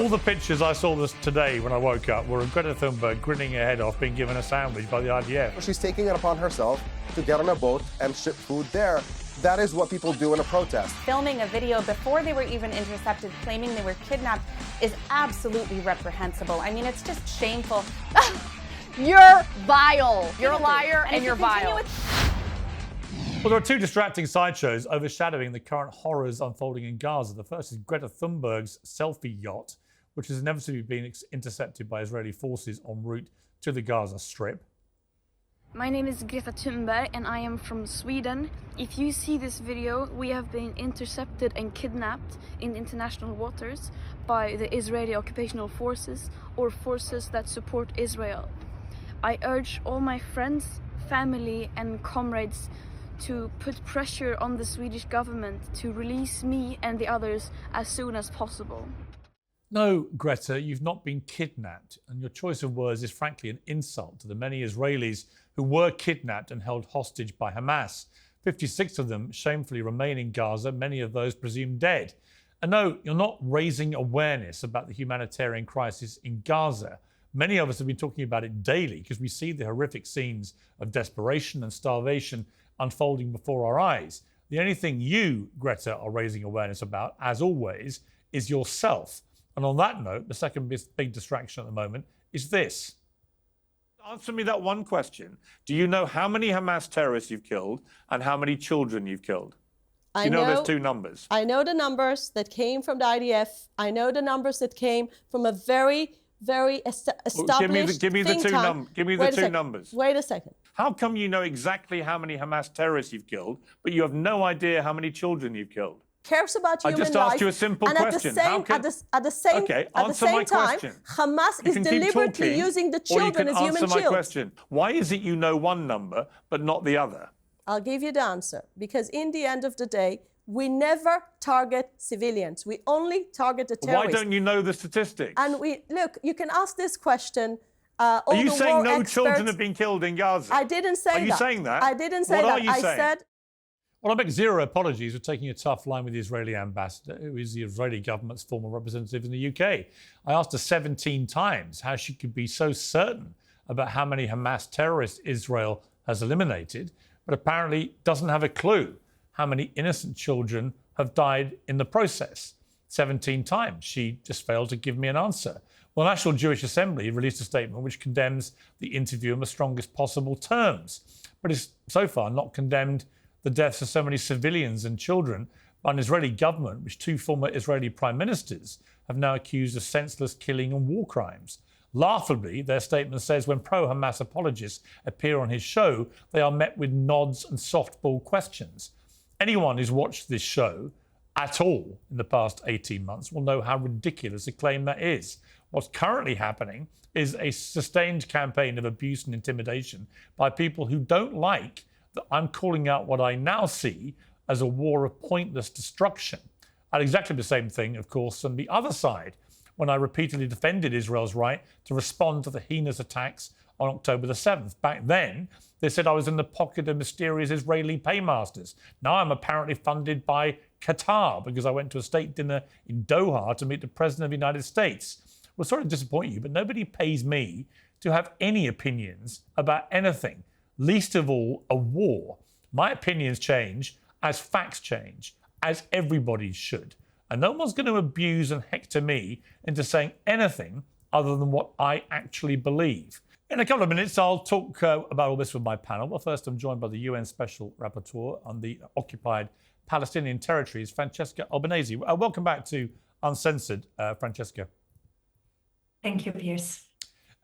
All the pictures I saw today when I woke up were of Greta Thunberg grinning her head off being given a sandwich by the IDF. She's taking it upon herself to get on a boat and ship food there. That is what people do in a protest. Filming a video before they were even intercepted, claiming they were kidnapped, is absolutely reprehensible. I mean, it's just shameful. You're vile. You're a liar and you're vile. Well, there are two distracting sideshows overshadowing the current horrors unfolding in Gaza. The first is Greta Thunberg's selfie yacht, which has inevitably been intercepted by Israeli forces en route to the Gaza Strip. My name is Greta Thunberg and I am from Sweden. If you see this video, we have been intercepted and kidnapped in international waters by the Israeli occupational forces or forces that support Israel. I urge all my friends, family and comrades to put pressure on the Swedish government to release me and the others as soon as possible. No, Greta, you've not been kidnapped, and your choice of words is frankly an insult to the many Israelis who were kidnapped and held hostage by Hamas. 56 of them shamefully remain in Gaza, many of those presumed dead. And no, you're not raising awareness about the humanitarian crisis in Gaza. Many of us have been talking about it daily because we see the horrific scenes of desperation and starvation unfolding before our eyes. The only thing you, Greta, are raising awareness about, as always, is yourself. And on that note, the second big distraction at the moment is this. Answer me that one question. Do you know how many Hamas terrorists you've killed and how many children you've killed? Do you know those two numbers? I know the numbers that came from the IDF. I know the numbers that came from a very established Give me the two numbers. Wait a second. How come you know exactly how many Hamas terrorists you've killed, but you have no idea how many children you've killed? Cares about human life. I just asked you a simple question. At the same time, Hamas is deliberately using the children as human shields. Answer my question. Why is it you know one number but not the other? I'll give you the answer. Because in the end of the day, we never target civilians. We only target the terrorists. Why don't you know the statistics? And look, you can ask this question. Are you saying no children have been killed in Gaza? I didn't say that. Are you saying that? I didn't say that. What are you saying? Said... Well, I make zero apologies for taking a tough line with the Israeli ambassador, who is the Israeli government's former representative in the UK. I asked her 17 times how she could be so certain about how many Hamas terrorists Israel has eliminated, but apparently doesn't have a clue how many innocent children have died in the process. 17 times. She just failed to give me an answer. Well, National Jewish Assembly released a statement which condemns the interview in the strongest possible terms, but has so far not condemned the deaths of so many civilians and children by an Israeli government, which two former Israeli prime ministers have now accused of senseless killing and war crimes. Laughably, their statement says when pro-Hamas apologists appear on his show, they are met with nods and softball questions. Anyone who's watched this show at all in the past 18 months will know how ridiculous a claim that is. What's currently happening is a sustained campaign of abuse and intimidation by people who don't like that I'm calling out what I now see as a war of pointless destruction. I had exactly the same thing, of course, on the other side, when I repeatedly defended Israel's right to respond to the heinous attacks on October the 7th. Back then, they said I was in the pocket of mysterious Israeli paymasters. Now I'm apparently funded by Qatar because I went to a state dinner in Doha to meet the President of the United States. Well, sorry to disappoint you, but nobody pays me to have any opinions about anything, least of all a war. My opinions change as facts change, as everybody should. And no one's going to abuse and hector me into saying anything other than what I actually believe. In a couple of minutes, I'll talk about all this with my panel. But first, I'm joined by the UN Special Rapporteur on the Occupied Palestinian Territories, Francesca Albanese. Welcome back to Uncensored, Francesca. Thank you, Piers.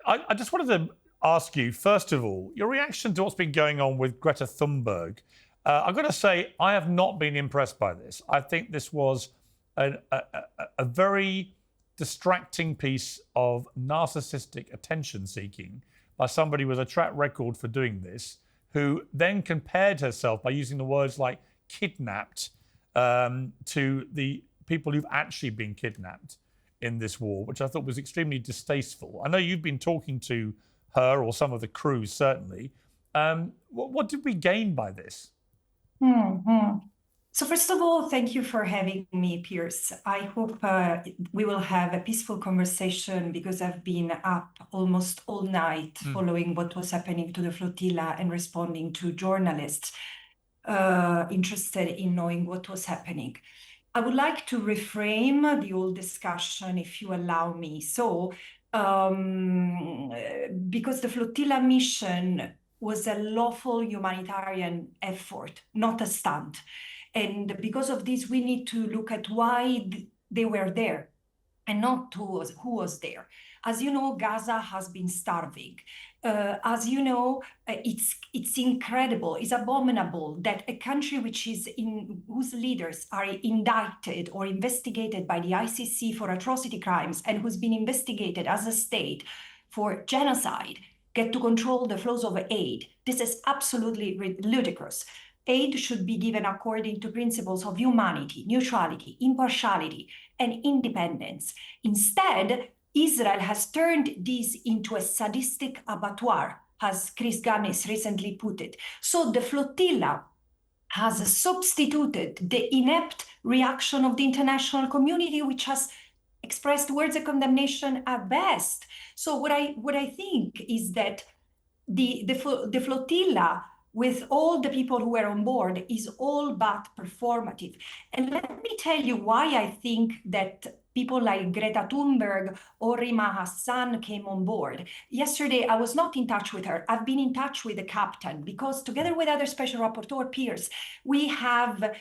I just wanted to ask you, first of all, your reaction to what's been going on with Greta Thunberg. I've got to say, I have not been impressed by this. I think this was a very distracting piece of narcissistic attention-seeking by somebody with a track record for doing this, who then compared herself by using the words like kidnapped to the people who've actually been kidnapped in this war, which I thought was extremely distasteful. I know you've been talking to her or some of the crew, certainly. What did we gain by this? So first of all, thank you for having me, Piers. I hope we will have a peaceful conversation because I've been up almost all night following what was happening to the flotilla and responding to journalists interested in knowing what was happening. I would like to reframe the whole discussion, if you allow me. So, because the flotilla mission was a lawful humanitarian effort, not a stunt. And because of this, we need to look at why they were there and not who was there. As you know, Gaza has been starving. As you know, it's incredible, it's abominable that a country whose leaders are indicted or investigated by the ICC for atrocity crimes and who's been investigated as a state for genocide get to control the flows of aid. This is absolutely ludicrous. Aid should be given according to principles of humanity, neutrality, impartiality, and independence. Instead, Israel has turned this into a sadistic abattoir, as Chris Gunness recently put it. So the flotilla has substituted the inept reaction of the international community, which has expressed words of condemnation at best. So what I think is that the flotilla, with all the people who were on board, is all but performative. And let me tell you why I think that people like Greta Thunberg or Rima Hassan came on board. Yesterday, I was not in touch with her. I've been in touch with the captain because together with other Special Rapporteur Piers, we have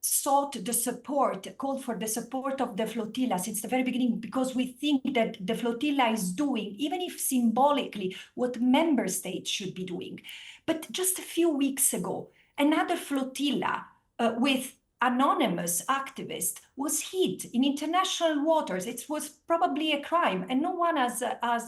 sought the support, called for the support of the flotilla since the very beginning, because we think that the flotilla is doing, even if symbolically, what member states should be doing. But just a few weeks ago, another flotilla with anonymous activist was hit in international waters. It was probably a crime, and no one has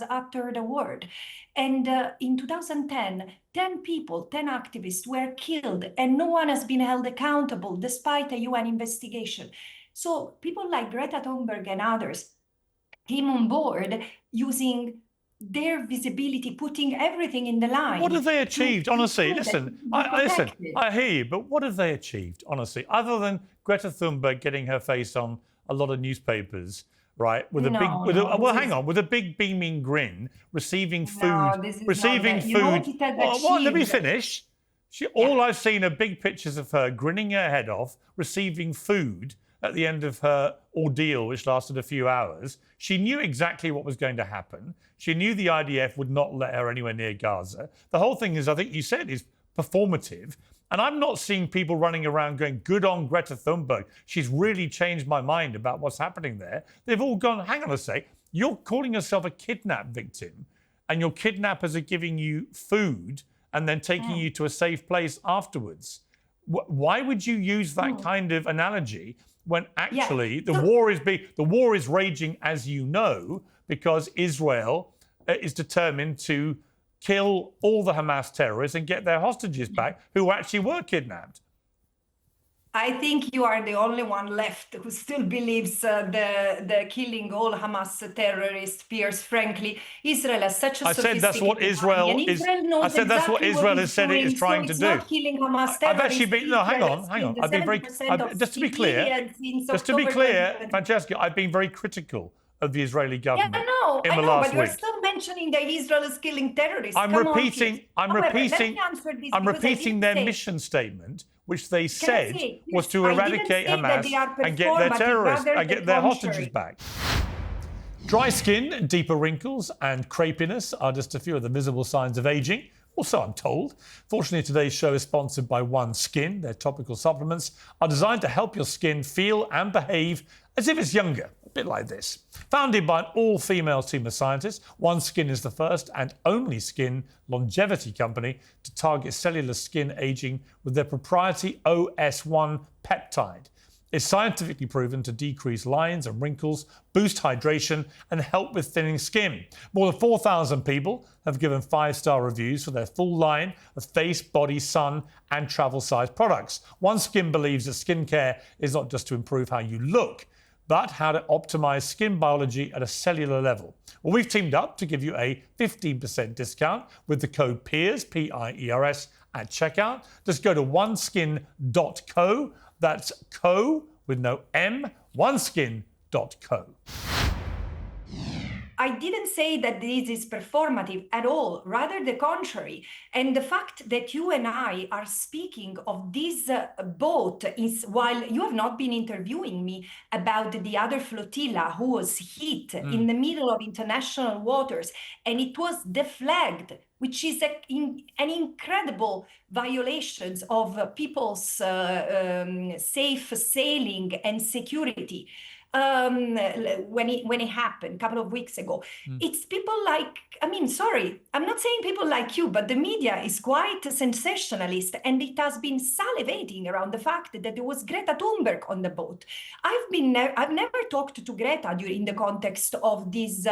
uttered a word. And in 2010, 10 activists were killed, and no one has been held accountable despite a UN investigation. So people like Greta Thunberg and others came on board using their visibility, putting everything in the line. What have they achieved? Honestly, listen, I hear you, but what have they achieved, honestly, other than Greta Thunberg getting her face on a lot of newspapers, right, with a big beaming grin, receiving food, let me finish. All I've seen are big pictures of her grinning her head off, receiving food at the end of her ordeal, which lasted a few hours. She knew exactly what was going to happen. She knew the IDF would not let her anywhere near Gaza. The whole thing is, I think you said, is performative. And I'm not seeing people running around going, good on Greta Thunberg. She's really changed my mind about what's happening there. They've all gone, hang on a sec, you're calling yourself a kidnap victim and your kidnappers are giving you food and then taking you to a safe place afterwards. Why would you use that kind of analogy when actually the war is raging, as you know, because Israel is determined to kill all the Hamas terrorists and get their hostages back who actually were kidnapped? I think you are the only one left who still believes the killing all Hamas terrorists, Piers. Frankly, Israel has such a I said that's what Israel is. I said that's what Israel has said it is trying to do. Not killing Hamas terrorists. I've actually been hang on. I've been very just to be clear, Francesca, I've been very critical of the Israeli government in the last week. But you're still mentioning that Israel is killing terrorists. I'm repeating their mission statement, which they said was to eradicate Hamas and get their terrorists and get their hostages back. Dry skin, deeper wrinkles, and crepiness are just a few of the visible signs of aging. Also, I'm told. Fortunately, today's show is sponsored by OneSkin. Their topical supplements are designed to help your skin feel and behave as if it's younger. A bit like this. Founded by an all-female team of scientists, OneSkin is the first and only skin longevity company to target cellular skin aging with their proprietary OS1 peptide. It's scientifically proven to decrease lines and wrinkles, boost hydration, and help with thinning skin. More than 4,000 people have given 5-star reviews for their full line of face, body, sun, and travel-size products. OneSkin believes that skincare is not just to improve how you look, but how to optimize skin biology at a cellular level. Well, we've teamed up to give you a 15% discount with the code PIERS, P-I-E-R-S, at checkout. Just go to oneskin.co, That's co with no M, oneskin.co. I didn't say that this is performative at all, rather the contrary. And the fact that you and I are speaking of this boat is while you have not been interviewing me about the other flotilla who was hit in the middle of international waters, and it was deflagged, which is an incredible violation of people's safe sailing and security. When it happened a couple of weeks ago. It's people like, sorry, I'm not saying people like you, but the media is quite sensationalist, and it has been salivating around the fact that there was Greta Thunberg on the boat. I've never talked to Greta during the context of this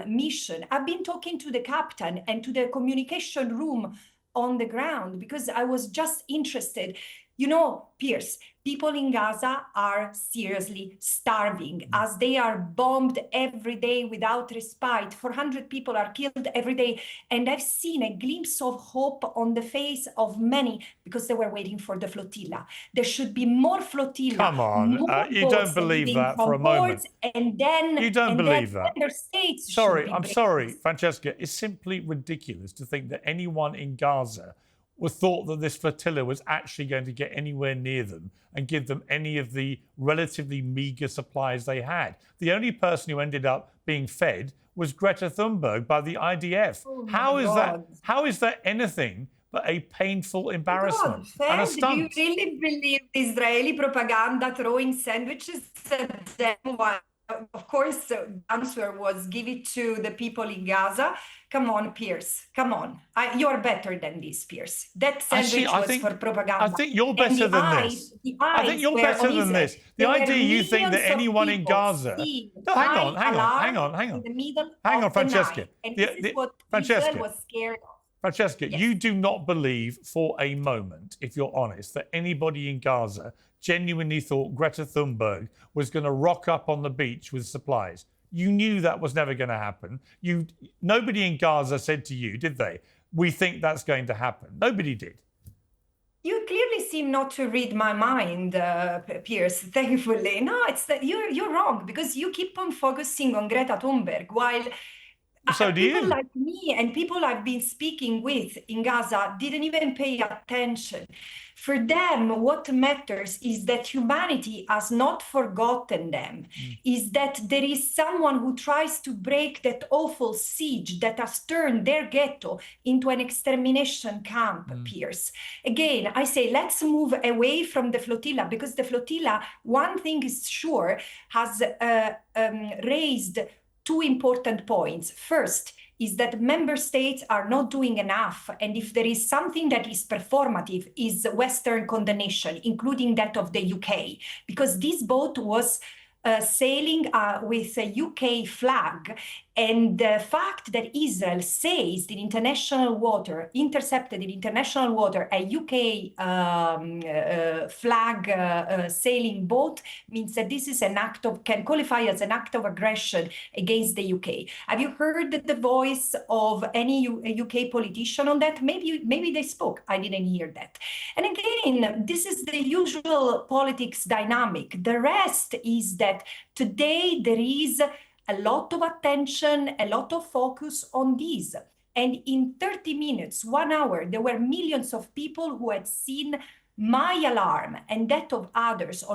mission. I've been talking to the captain and to the communication room on the ground because I was just interested. You know, Piers, people in Gaza are seriously starving as they are bombed every day without respite. 400 people are killed every day. And I've seen a glimpse of hope on the face of many because they were waiting for the flotilla. There should be more flotilla. Come on, you don't believe that for a moment. And then you don't believe that. States I'm sorry, Francesca. It's simply ridiculous to think that anyone in Gaza thought that this flotilla was actually going to get anywhere near them and give them any of the relatively meagre supplies they had. The only person who ended up being fed was Greta Thunberg by the IDF. How is that anything but a painful embarrassment and a stunt? Do you really believe Israeli propaganda throwing sandwiches at them? Of course, the answer was give it to the people in Gaza. Come on, Piers. Come on. You're better than this, Piers. That sandwich was for propaganda. I think you're better than this. I think you're better than this. The idea you think that anyone in Gaza... No, hang on, Francesca. And this is what Israel was scared of. Francesca, yes. You do not believe for a moment, if you're honest, that anybody in Gaza genuinely thought Greta Thunberg was going to rock up on the beach with supplies. You knew that was never going to happen. Nobody in Gaza said to you, did they? We think that's going to happen. Nobody did. You clearly seem not to read my mind, Piers, thankfully. No, it's that you're wrong because you keep on focusing on Greta Thunberg while so do people you. like me and people I've been speaking with in Gaza didn't even pay attention. For them, what matters is that humanity has not forgotten them, is that there is someone who tries to break that awful siege that has turned their ghetto into an extermination camp, Piers. Again, I say, let's move away from the flotilla because the flotilla, one thing is sure, has raised two important points. First, is that member states are not doing enough. And if there is something that is performative, is Western condemnation, including that of the UK, because this boat was sailing with a UK flag. And the fact that Israel seized in international water, intercepted in international water, a UK flag sailing boat means that this is can qualify as an act of aggression against the UK. Have you heard the voice of any UK politician on that? Maybe they spoke. I didn't hear that. And again, this is the usual politics dynamic. The rest is that today there is a lot of attention, a lot of focus on this. And in 30 minutes, 1 hour, there were millions of people who had seen my alarm and that of others I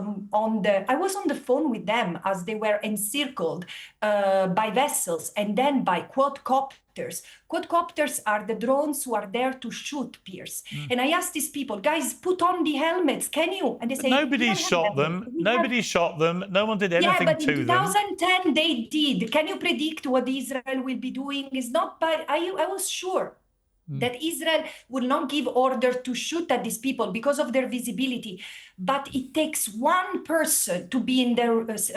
was on the phone with them as they were encircled by vessels and then by quadcopters. Quadcopters are the drones who are there to shoot, Piers. And I asked these people, guys, put on the helmets, can you? And they say, nobody shot them. Nobody shot them. No one did anything to them. Yeah, but in 2010 they did. Can you predict what Israel will be doing? It's not bad. I was sure that Israel will not give order to shoot at these people because of their visibility. But it takes one person to be in the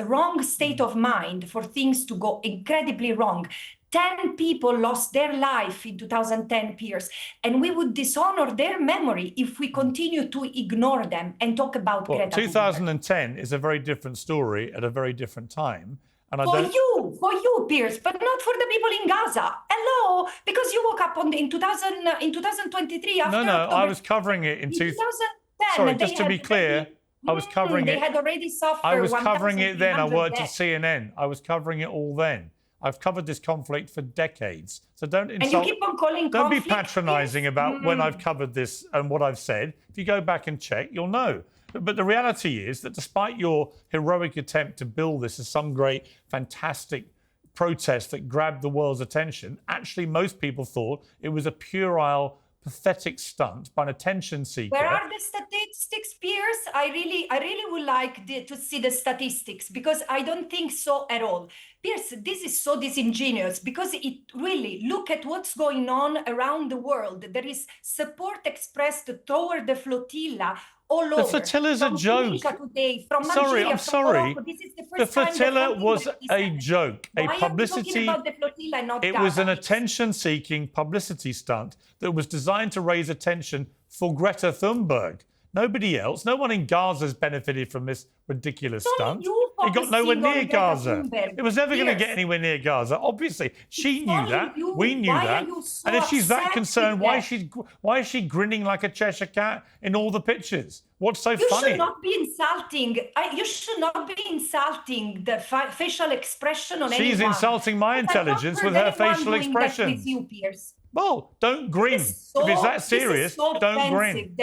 wrong state of mind for things to go incredibly wrong. 10 people lost their life in 2010, Piers, and we would dishonor their memory if we continue to ignore them and talk about Greta Thunberg. 2010 is a very different story at a very different time. And for you, Piers, but not for the people in Gaza. Hello, because you woke up in 2023 after No, October. I was covering it in 2010. sorry, just to be clear, I was covering it. They had already suffered. I was covering it then. I 1,300 worked at deaths. CNN. I was covering it all then. I've covered this conflict for decades. So don't insult. And you keep on calling Don't be conflict, patronising about when I've covered this and what I've said. If you go back and check, you'll know. But the reality is that despite your heroic attempt to bill this as some great, fantastic protest that grabbed the world's attention, actually most people thought it was a puerile, pathetic stunt by an attention seeker. Where are the statistics, Piers? I really would like to see the statistics, because I don't think so at all. Piers, this is so disingenuous, because it really, look at what's going on around the world. There is support expressed toward the flotilla all over. The flotilla is a joke. Today, from Sorry, Nigeria, I'm from sorry. Morocco. This is the The first time flotilla that was something a like this joke, a happened. publicity. Why are we talking about the flotilla and not It was Gaza? an attention-seeking publicity stunt that was designed to raise attention for Greta Thunberg. Nobody else, no one in Gaza has benefited from this ridiculous stunt. It got nowhere near Gaza. It was never going to get anywhere near Gaza. Obviously, she knew that. We knew that. And if she's that concerned, why is she grinning like a Cheshire cat in all the pictures? What's so funny? You should not be insulting. You should not be insulting the facial expression on anyone. She's insulting my intelligence with her facial expressions. With you, Piers. Well, don't grin. If it's that serious, don't grin.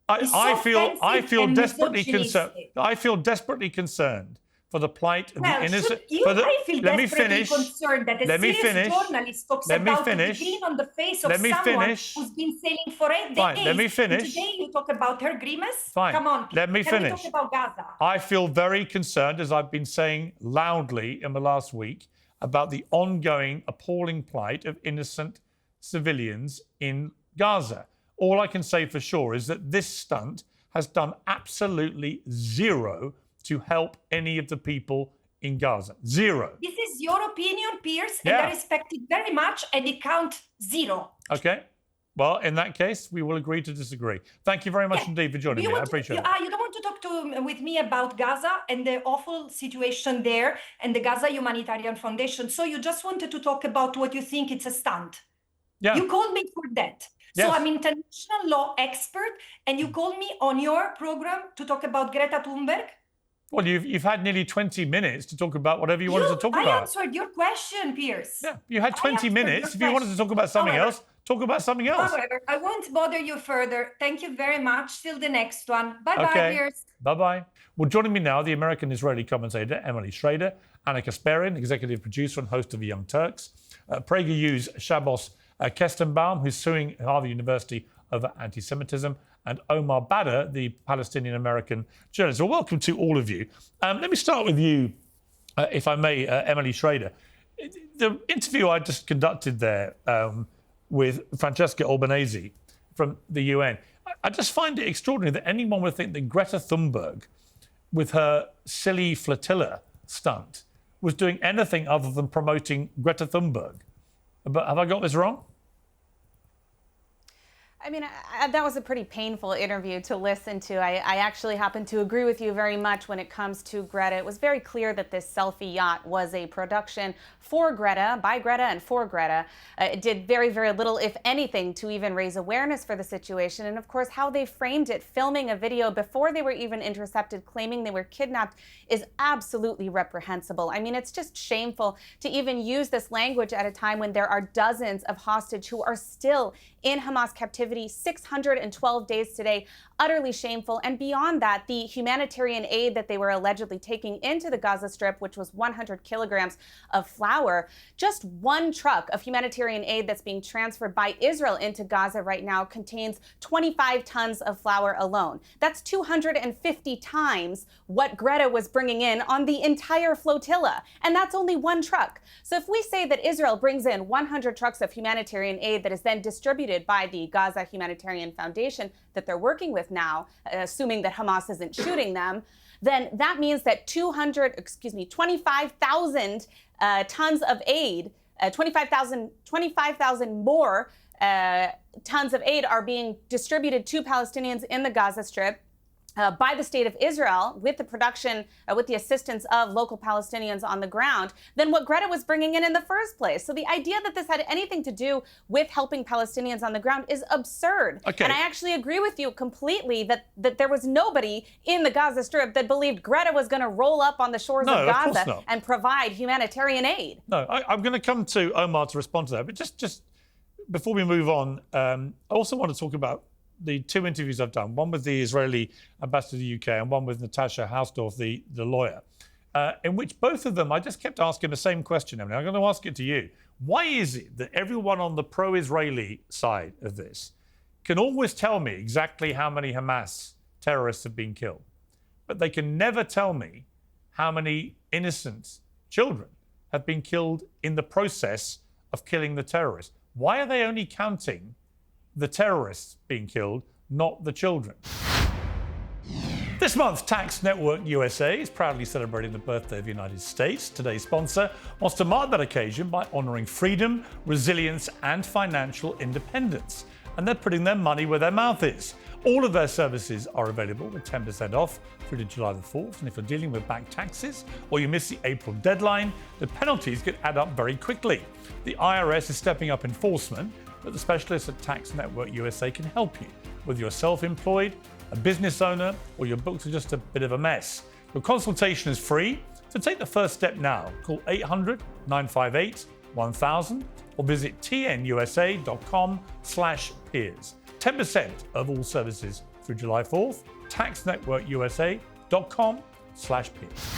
I feel desperately concerned. I feel desperately concerned for the plight of the innocent. I feel let me desperately finish. concerned that a Let me serious finish. journalist talks Let me about finish. the grin on the face of Let me someone finish. who's been sailing for 8 days. Fine, let me finish. And today you talk about her grimace? Fine. Come on. Let me Can finish. we talk about Gaza? I feel very concerned, as I've been saying loudly in the last week, about the ongoing appalling plight of innocent civilians in Gaza. All I can say for sure is that this stunt has done absolutely zero to help any of the people in Gaza. Zero. This is your opinion, Piers, and Yeah. I respect it very much, and it counts 0. Okay. Well, in that case, we will agree to disagree. Thank you very much indeed for joining me. I appreciate it. You don't want to talk with me about Gaza and the awful situation there and the Gaza Humanitarian Foundation. So you just wanted to talk about what you think it's a stunt. Yeah. You called me for that. Yes. So I'm international law expert, and you called me on your program to talk about Greta Thunberg. Well, you've had nearly 20 minutes to talk about whatever you wanted to talk about. I answered your question, Piers. Yeah, you had 20 minutes. If you wanted to talk about something else, talk about something else. However, I won't bother you further. Thank you very much. Till the next one. Bye-bye, Piers. Bye-bye. Well, joining me now, the American-Israeli commentator, Emily Schrader, Ana Kasparian, executive producer and host of Young Turks, PragerU's Shabbos Kestenbaum, who's suing Harvard University over anti-Semitism, and Omar Baddar, the Palestinian-American journalist. Well, welcome to all of you. Let me start with you, if I may, Emily Schrader. The interview I just conducted there with Francesca Albanese from the UN, I just find it extraordinary that anyone would think that Greta Thunberg, with her silly flotilla stunt, was doing anything other than promoting Greta Thunberg. But have I got this wrong? I mean, that was a pretty painful interview to listen to. I actually happen to agree with you very much when it comes to Greta. It was very clear that this selfie yacht was a production for Greta, by Greta, and for Greta. It did very, very little, if anything, to even raise awareness for the situation. And of course, how they framed it, filming a video before they were even intercepted, claiming they were kidnapped, is absolutely reprehensible. I mean, it's just shameful to even use this language at a time when there are dozens of hostages who are still in Hamas captivity, 612 days today. Utterly shameful. And beyond that, the humanitarian aid that they were allegedly taking into the Gaza Strip, which was 100 kilograms of flour, just one truck of humanitarian aid that's being transferred by Israel into Gaza right now contains 25 tons of flour alone. That's 250 times what Greta was bringing in on the entire flotilla. And that's only one truck. So if we say that Israel brings in 100 trucks of humanitarian aid that is then distributed by the Gaza Humanitarian Foundation that they're working with now, assuming that Hamas isn't shooting them, then that means that 25,000 tons of aid, 25,000 more tons of aid are being distributed to Palestinians in the Gaza Strip. by the state of Israel with the production, with the assistance of local Palestinians on the ground, than what Greta was bringing in the first place. So the idea that this had anything to do with helping Palestinians on the ground is absurd. Okay. And I actually agree with you completely that there was nobody in the Gaza Strip that believed Greta was going to roll up on the shores of Gaza and provide humanitarian aid. No, I'm going to come to Omar to respond to that. But just before we move on, I also want to talk about the two interviews I've done, one with the Israeli ambassador to the UK and one with Natasha Hausdorff, the lawyer, in which both of them, I just kept asking the same question, Emily. I'm going to ask it to you. Why is it that everyone on the pro-Israeli side of this can always tell me exactly how many Hamas terrorists have been killed, but they can never tell me how many innocent children have been killed in the process of killing the terrorists? Why are they only counting the terrorists being killed, not the children? This month, Tax Network USA is proudly celebrating the birthday of the United States. Today's sponsor wants to mark that occasion by honouring freedom, resilience, and financial independence. And they're putting their money where their mouth is. All of their services are available with 10% off through to July the 4th. And if you're dealing with back taxes or you miss the April deadline, the penalties could add up very quickly. The IRS is stepping up enforcement, but the specialists at Tax Network USA can help you. Whether you're self-employed, a business owner, or your books are just a bit of a mess. Your consultation is free, so take the first step now. Call 800-958-1000 or visit tnusa.com/peers. 10% of all services through July 4th. taxnetworkusa.com/peers.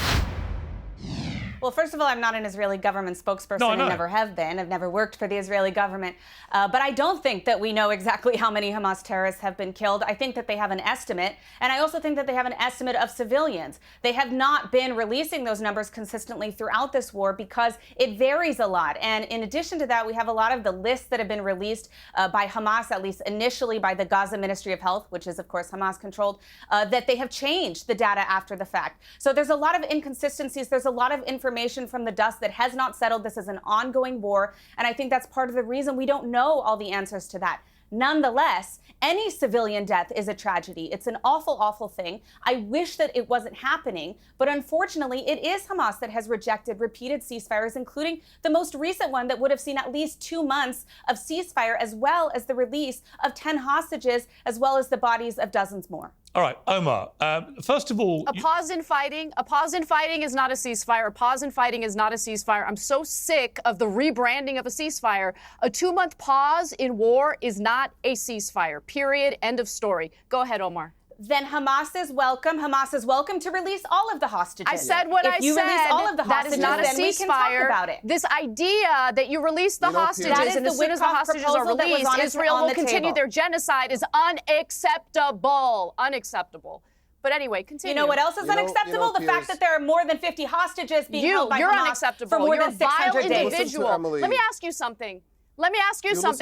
Well, first of all, I'm not an Israeli government spokesperson and never have been. I've never worked for the Israeli government. But I don't think that we know exactly how many Hamas terrorists have been killed. I think that they have an estimate. And I also think that they have an estimate of civilians. They have not been releasing those numbers consistently throughout this war because it varies a lot. And in addition to that, we have a lot of the lists that have been released by Hamas, at least initially by the Gaza Ministry of Health, which is, of course, Hamas controlled, that they have changed the data after the fact. So there's a lot of inconsistencies. There's a lot of information from the dust that has not settled. This is an ongoing war, and I think that's part of the reason we don't know all the answers to that. Nonetheless, any civilian death is a tragedy. It's an awful, awful thing. I wish that it wasn't happening, but unfortunately, it is Hamas that has rejected repeated ceasefires, including the most recent one that would have seen at least 2 months of ceasefire, as well as the release of 10 hostages, as well as the bodies of dozens more. All right, Omar, first of all... A pause in fighting is not a ceasefire. A pause in fighting is not a ceasefire. I'm so sick of the rebranding of a ceasefire. A 2-month pause in war is not a ceasefire, period, end of story. Go ahead, Omar. Then Hamas is welcome. Hamas is welcome to release all of the hostages. I said what I said. If you release all of the hostages, that is not a then we can talk ceasefire. That it. This idea that you release the hostages and as soon as the hostages are released, Israel will continue their genocide is unacceptable. Unacceptable. But anyway, continue. You know what else is unacceptable? The fact that there are more than 50 hostages being held by Hamas unacceptable. for more You're than 600 days. Individual. Let me ask you something.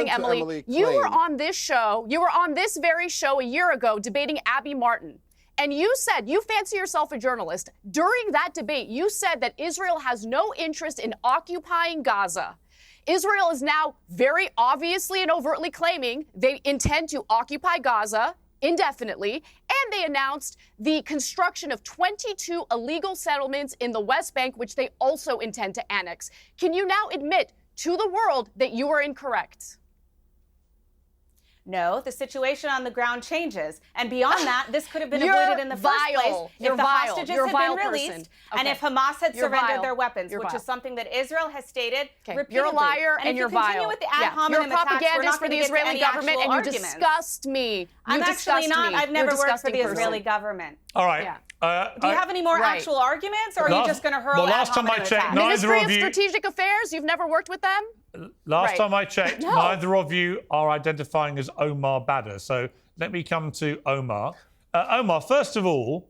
Emily. You were on this show. You were on this very show a year ago debating Abby Martin. And you said, you fancy yourself a journalist. During that debate, you said that Israel has no interest in occupying Gaza. Israel is now very obviously and overtly claiming they intend to occupy Gaza indefinitely, and they announced the construction of 22 illegal settlements in the West Bank, which they also intend to annex. Can you now admit to the world that you are incorrect? No, the situation on the ground changes. And beyond that, this could have been avoided in the first place if the hostages had been released and if Hamas had surrendered their weapons, which is something that Israel has stated repeatedly. You're a liar and you're vile. If you continue with the ad hominem attacks, we're not propagandist for going to the get to Israeli any government, and you arguments. disgust me. I'm actually not. I've never worked for the Israeli government. All right. Yeah. Do you have any more actual arguments, or are you just going to hurl ad hominem attacks? Ministry of Strategic Affairs, you've never worked with them? Last time I checked, neither of you are identifying as Omar Baddar. So let me come to Omar. Omar, first of all,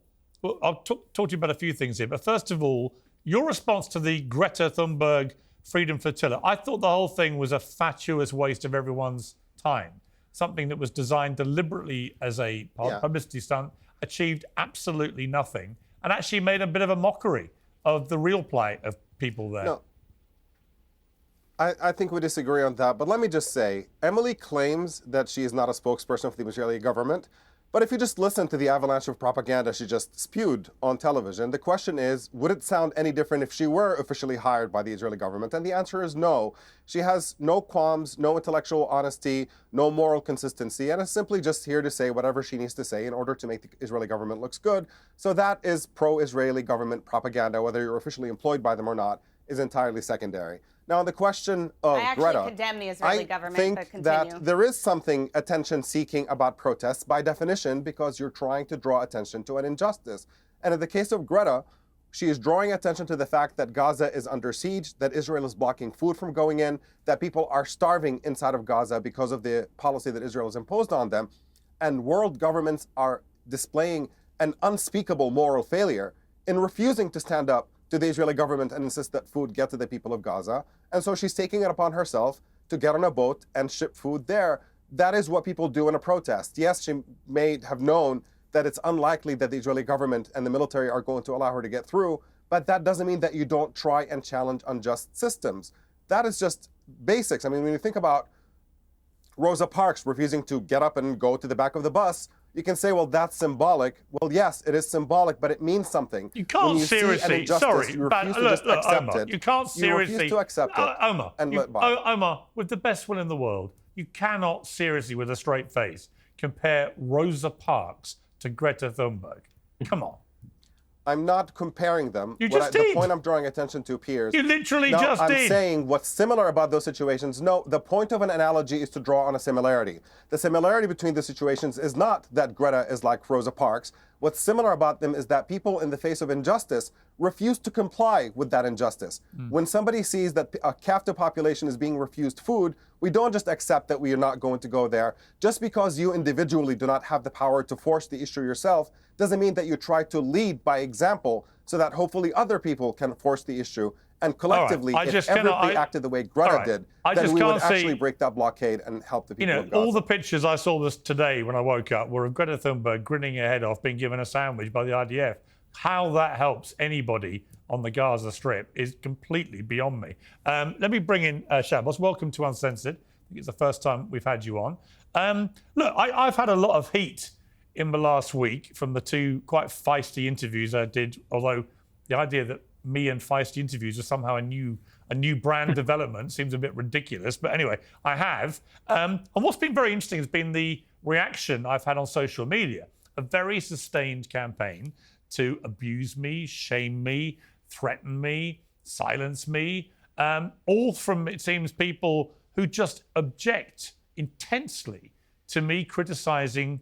I'll talk to you about a few things here. But first of all, your response to the Greta Thunberg Freedom Flotilla. I thought the whole thing was a fatuous waste of everyone's time. Something that was designed deliberately as a publicity stunt, achieved absolutely nothing, and actually made a bit of a mockery of the real plight of people there. No. I think we disagree on that, but let me just say, Emily claims that she is not a spokesperson for the Israeli government. But if you just listen to the avalanche of propaganda she just spewed on television, the question is, would it sound any different if she were officially hired by the Israeli government? And the answer is no. She has no qualms, no intellectual honesty, no moral consistency, and is simply just here to say whatever she needs to say in order to make the Israeli government looks good. So that is pro-Israeli government propaganda. Whether you're officially employed by them or not is entirely secondary. Now, on the question of Greta, I condemn the Israeli government, think but continue. that there is something attention-seeking about protests by definition because you're trying to draw attention to an injustice. And in the case of Greta, she is drawing attention to the fact that Gaza is under siege, that Israel is blocking food from going in, that people are starving inside of Gaza because of the policy that Israel has imposed on them, and world governments are displaying an unspeakable moral failure in refusing to stand up to the Israeli government and insist that food get to the people of Gaza. And so she's taking it upon herself to get on a boat and ship food there. That is what people do in a protest. Yes, she may have known that it's unlikely that the Israeli government and the military are going to allow her to get through, but that doesn't mean that you don't try and challenge unjust systems. That is just basics. I mean, when you think about Rosa Parks refusing to get up and go to the back of the bus, you can say, well, that's symbolic. Well, yes, it is symbolic, but it means something. You can't seriously, sorry, you refuse to just accept Omar, it. you can't seriously. You refuse to accept it. Omar, and let by. Omar, with the best will in the world, you cannot seriously, with a straight face, compare Rosa Parks to Greta Thunberg. Come on. I'm not comparing them. You just did. The point I'm drawing attention to, Piers. You literally just did. I'm saying what's similar about those situations. No, the point of an analogy is to draw on a similarity. The similarity between the situations is not that Greta is like Rosa Parks. What's similar about them is that people in the face of injustice refuse to comply with that injustice. When somebody sees that a captive population is being refused food, we don't just accept that we are not going to go there. Just because you individually do not have the power to force the issue yourself doesn't mean that you try to lead by example so that hopefully other people can force the issue. And collectively, if everybody acted the way Greta did, then we would actually break that blockade and help the people of Gaza. All the pictures I saw this today when I woke up were of Greta Thunberg grinning her head off, being given a sandwich by the IDF. How that helps anybody on the Gaza Strip is completely beyond me. Let me bring in Shabbos. Welcome to Uncensored. I think it's the first time we've had you on. Look, I've had a lot of heat in the last week from the two quite feisty interviews I did, although the idea that me and feisty interviews are somehow a new brand development seems a bit ridiculous. But anyway, I have. And what's been very interesting has been the reaction I've had on social media. A very sustained campaign to abuse me, shame me, threaten me, silence me, all from, it seems, people who just object intensely to me criticising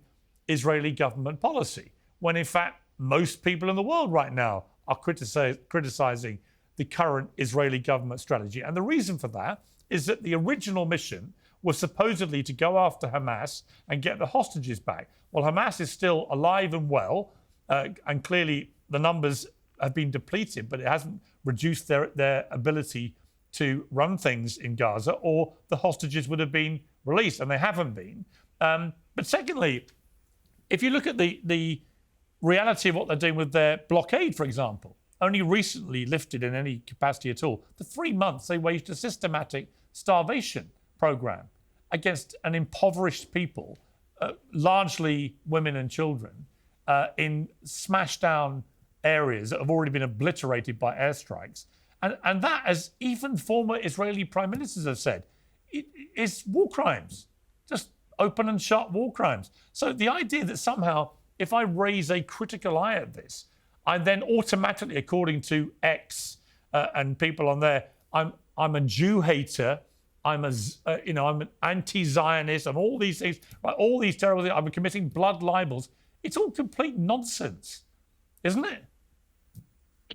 Israeli government policy, when in fact most people in the world right now are criticising the current Israeli government strategy. And the reason for that is that the original mission was supposedly to go after Hamas and get the hostages back. Well, Hamas is still alive and well, and clearly the numbers have been depleted, but it hasn't reduced their ability to run things in Gaza, or the hostages would have been released, and they haven't been. But secondly, if you look at the reality of what they're doing with their blockade, for example, only recently lifted in any capacity at all. For 3 months, they waged a systematic starvation program against an impoverished people, largely women and children, in smashed down areas that have already been obliterated by airstrikes. And that, as even former Israeli prime ministers have said, is war crimes, just open and shut war crimes. So the idea that somehow, if I raise a critical eye at this, I then automatically, according to X and people on there, I'm a Jew hater, I'm an anti-Zionist, and all these things, right, all these terrible things. I'm committing blood libels. It's all complete nonsense, isn't it?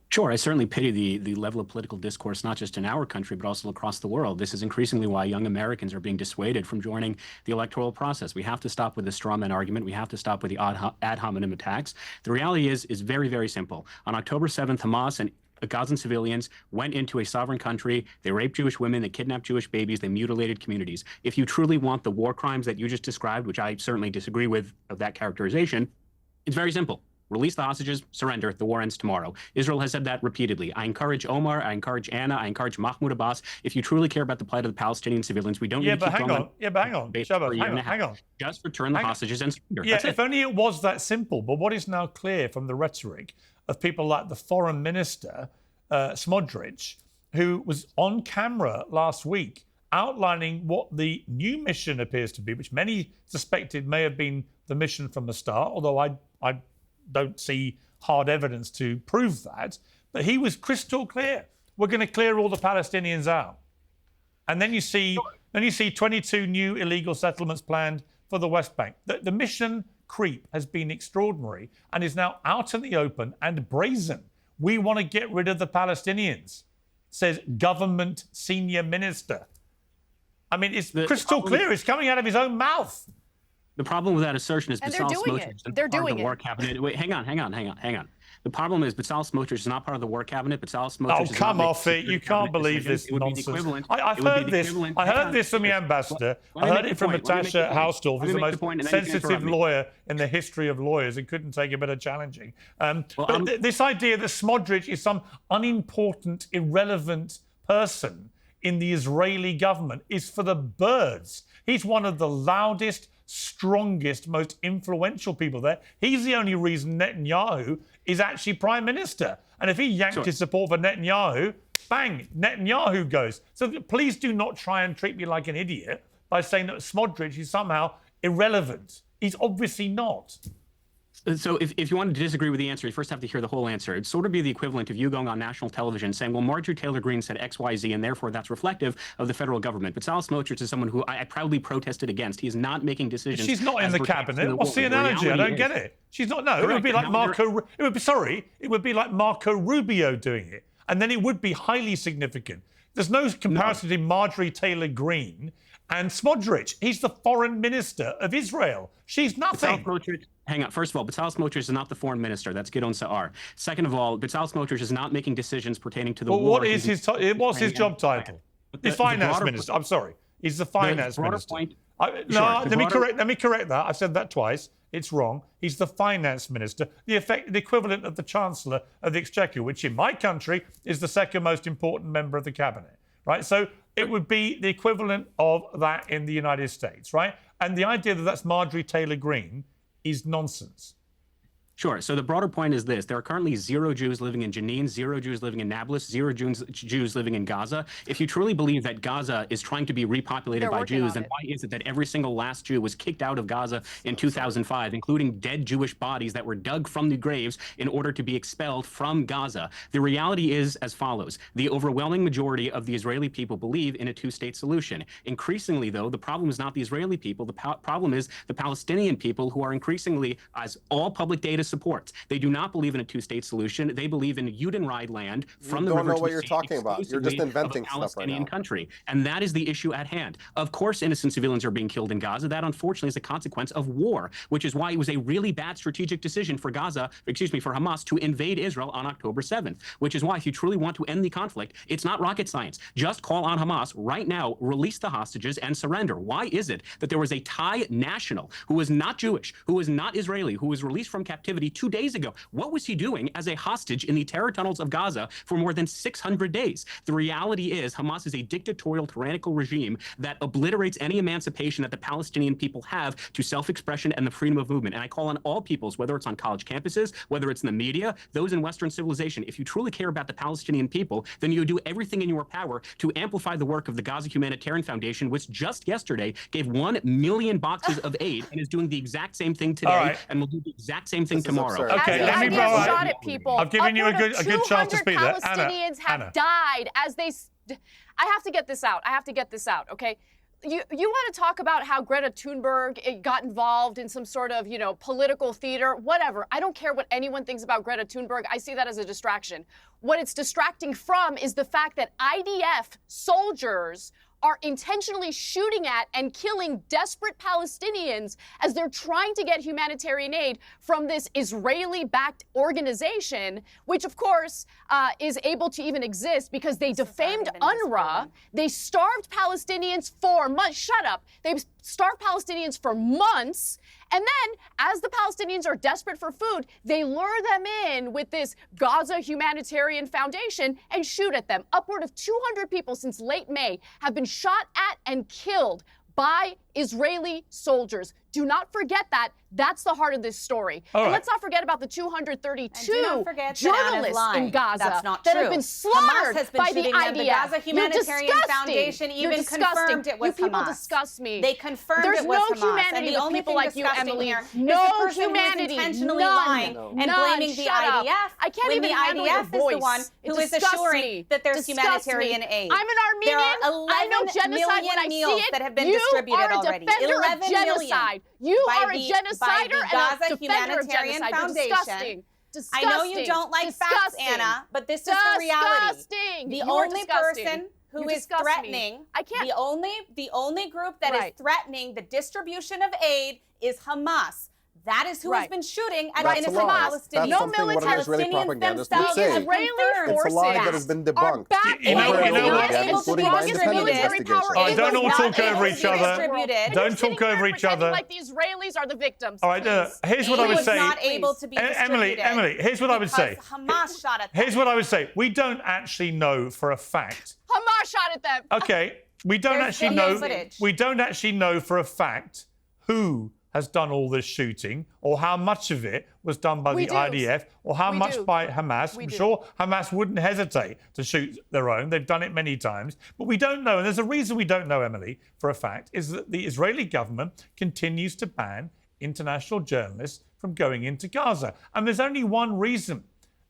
Sure, I certainly pity the level of political discourse, not just in our country, but also across the world. This is increasingly why young Americans are being dissuaded from joining the electoral process. We have to stop with the straw man argument. We have to stop with the ad hominem attacks. The reality is very, very simple. On October 7th, Hamas and Gazan civilians went into a sovereign country. They raped Jewish women. They kidnapped Jewish babies. They mutilated communities. If you truly want the war crimes that you just described, which I certainly disagree with of that characterization, it's very simple. Release the hostages, surrender, the war ends tomorrow. Israel has said that repeatedly. I encourage Omar, I encourage Anna, I encourage Mahmoud Abbas. If you truly care about the plight of the Palestinian civilians, we don't need to keep going on. Hang on. Shabbos, hang on. Just return the hostages and surrender. Yeah, if only it was that simple. But what is now clear from the rhetoric of people like the foreign minister, Smotrich, who was on camera last week outlining what the new mission appears to be, which many suspected may have been the mission from the start, although I don't see hard evidence to prove that. But he was crystal clear. We're going to clear all the Palestinians out. And then you see 22 new illegal settlements planned for the West Bank. The mission creep has been extraordinary and is now out in the open and brazen. We want to get rid of the Palestinians, says government senior minister. I mean, it's crystal clear. It's coming out of his own mouth. The problem with that assertion is Bezalel Smotrich is They're doing the war cabinet. Wait, hang on. The problem is Bezalel Smotrich is not part of the war cabinet. Bezalel Smotrich is come off it. You can't believe this nonsense. I heard this from the ambassador. I heard it from Natasha Hausdorff, who's the most sensitive lawyer in the history of lawyers and couldn't take a bit of challenging. But this idea that Smotrich is some unimportant, irrelevant person in the Israeli government is for the birds. He's one of the loudest, strongest, most influential people there. He's the only reason Netanyahu is actually prime minister. And if he yanked his support for Netanyahu, bang, Netanyahu goes. So please do not try and treat me like an idiot by saying that Smotrich is somehow irrelevant. He's obviously not. So if you want to disagree with the answer, you first have to hear the whole answer. It'd sort of be the equivalent of you going on national television saying, well, Marjorie Taylor Greene said X, Y, Z, and therefore that's reflective of the federal government. But Bezalel Smotrich is someone who I proudly protested against. He is not making decisions. She's not in the cabinet. What's the analogy? I don't get it. She's not. No, it would be like Marco. It would be like Marco Rubio doing it, and then it would be highly significant. There's no comparison between Marjorie Taylor Greene and Smotrich. He's the foreign minister of Israel. She's nothing. Hang on. First of all, Bezalel Smotrich is not the foreign minister. That's Gideon Sa'ar. Second of all, Bezalel Smotrich is not making decisions pertaining to the war. What is what's his job title? The finance minister. I'm sorry. He's the finance minister. Let me correct that. I've said that twice. It's wrong. He's the finance minister, the equivalent of the chancellor of the exchequer, which in my country is the second most important member of the cabinet, right? So it would be the equivalent of that in the United States, right? And the idea that that's Marjorie Taylor Greene is nonsense. Sure. So the broader point is this. There are currently 0 Jews living in Jenin, 0 Jews living in Nablus, 0 Jews living in Gaza. If you truly believe that Gaza is trying to be repopulated by Jews, then why is it that every single last Jew was kicked out of Gaza in 2005, including dead Jewish bodies that were dug from the graves in order to be expelled from Gaza? The reality is as follows. The overwhelming majority of the Israeli people believe in a two-state solution. Increasingly, though, the problem is not the Israeli people. The problem is the Palestinian people, who are increasingly, as all public data supports, they do not believe in a two-state solution. They believe in Judenreich land from the river to the sea. You don't know what you're talking about. You're just inventing stuff right now. Country. And that is the issue at hand. Of course, innocent civilians are being killed in Gaza. That, unfortunately, is a consequence of war, which is why it was a really bad strategic decision for for Hamas to invade Israel on October 7th, which is why if you truly want to end the conflict, it's not rocket science. Just call on Hamas right now, release the hostages, and surrender. Why is it that there was a Thai national who was not Jewish, who was not Israeli, who was released from captivity 2 days ago? What was he doing as a hostage in the terror tunnels of Gaza for more than 600 days? The reality is Hamas is a dictatorial, tyrannical regime that obliterates any emancipation that the Palestinian people have to self-expression and the freedom of movement. And I call on all peoples, whether it's on college campuses, whether it's in the media, those in Western civilization, if you truly care about the Palestinian people, then you do everything in your power to amplify the work of the Gaza Humanitarian Foundation, which just yesterday gave 1 million boxes of aid and is doing the exact same thing today and will do the exact same thing tomorrow. Okay, let me shot at people. I've given you a good chance to speak there. Palestinians have died as they. I have to get this out. Okay. You want to talk about how Greta Thunberg got involved in some sort of, political theater, whatever. I don't care what anyone thinks about Greta Thunberg. I see that as a distraction. What it's distracting from is the fact that IDF soldiers are intentionally shooting at and killing desperate Palestinians as they're trying to get humanitarian aid from this Israeli-backed organization, which, of course, is able to even exist because they defamed UNRWA. They starved Palestinians for months. Shut up. They starve Palestinians for months. And then, as the Palestinians are desperate for food, they lure them in with this Gaza Humanitarian Foundation and shoot at them. Upward of 200 people since late May have been shot at and killed by Israeli soldiers. Do not forget that. That's the heart of this story. And let's not forget about the 232 journalists in Gaza That's not that true. have been slaughtered Hamas has been by the shooting them. IDF. The Gaza Humanitarian Foundation even confirmed it was You people Hamas. disgust me. They confirmed There's it was no Hamas. humanity And the with only people thing like you, disgusting Emily. here No is the person humanity. who is intentionally None. lying and None. blaming the Shut up. IDF. I can't when even the handle your IDF is the voice. one It who is disgusts assuring me. that there's Disgusts humanitarian me. aid. I'm an Armenian. There are 11 I know genocide when I see meals it. that have been You distributed are a already. defender 11 of genocide. You by are a the- genocider by the and Gaza a defender of Humanitarian genocide. Foundation. You're disgusting. I know you don't like facts, Anna, but this is the reality. Disgusting. The You're only disgusting. person who You is disgust me. threatening, I can't. the only group that is threatening the distribution of aid is Hamas. That is who has been shooting at innocent Palestinians. That's No something what an Israeli Palestinians propagandist would themselves say. have Israeli confirmed It's a lie that has been debunked. You know what? Including by independent investigations. All right, don't all talk over each other. Don't talk over each other. Like the Israelis are the victims. All right, here's what I would say. Not able to be Emily, here's what I would say. Hamas shot at them. Here's what I would say. We don't actually know for a fact. Hamas shot at them. Okay, we don't There's actually video know. footage. We don't actually know for a fact who has done all this shooting, or how much of it was done by the IDF, or how much by Hamas. I'm sure Hamas wouldn't hesitate to shoot their own. They've done it many times. But we don't know, and there's a reason we don't know, Emily, for a fact, is that the Israeli government continues to ban international journalists from going into Gaza. And there's only one reason.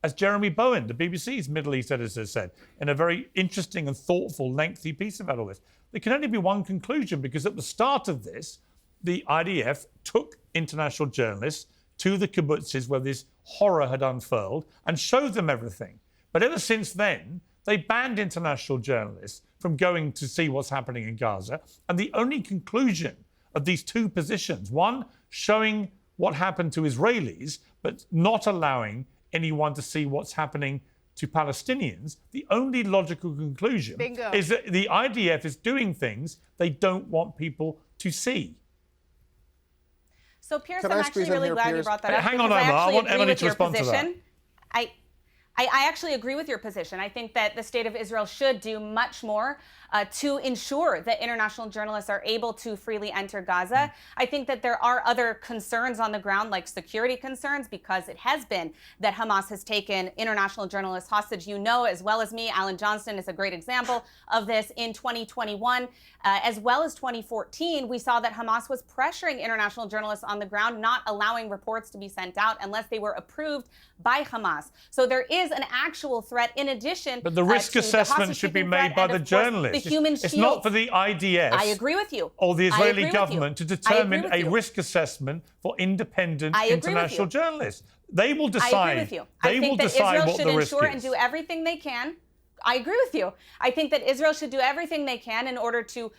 As Jeremy Bowen, the BBC's Middle East editor, said in a very interesting and thoughtful, lengthy piece about all this, there can only be one conclusion, because at the start of this, the IDF took international journalists to the kibbutzes where this horror had unfurled and showed them everything. But ever since then, they banned international journalists from going to see what's happening in Gaza. And the only conclusion of these two positions, one showing what happened to Israelis, but not allowing anyone to see what's happening to Palestinians, the only logical conclusion is that the IDF is doing things they don't want people to see. So, Piers, I'm actually really glad you brought that up. Hang on, Omar. I want Emily to respond to that. I actually agree with your position. I think that the state of Israel should do much more to ensure that international journalists are able to freely enter Gaza. I think that there are other concerns on the ground, like security concerns, because it has been that Hamas has taken international journalists hostage. You know as well as me, Alan Johnston is a great example of this. In 2021, as well as 2014, we saw that Hamas was pressuring international journalists on the ground, not allowing reports to be sent out unless they were approved by Hamas. So there is an actual threat in addition. But the risk assessment should be made by the journalists. It's not for the IDF. I agree with you. Or the Israeli government to determine a risk assessment for independent international journalists. They will decide. I agree with you. They will decide what the risk is. I think that Israel should ensure and do everything they can. I agree with you. I think that Israel should do everything they can in order to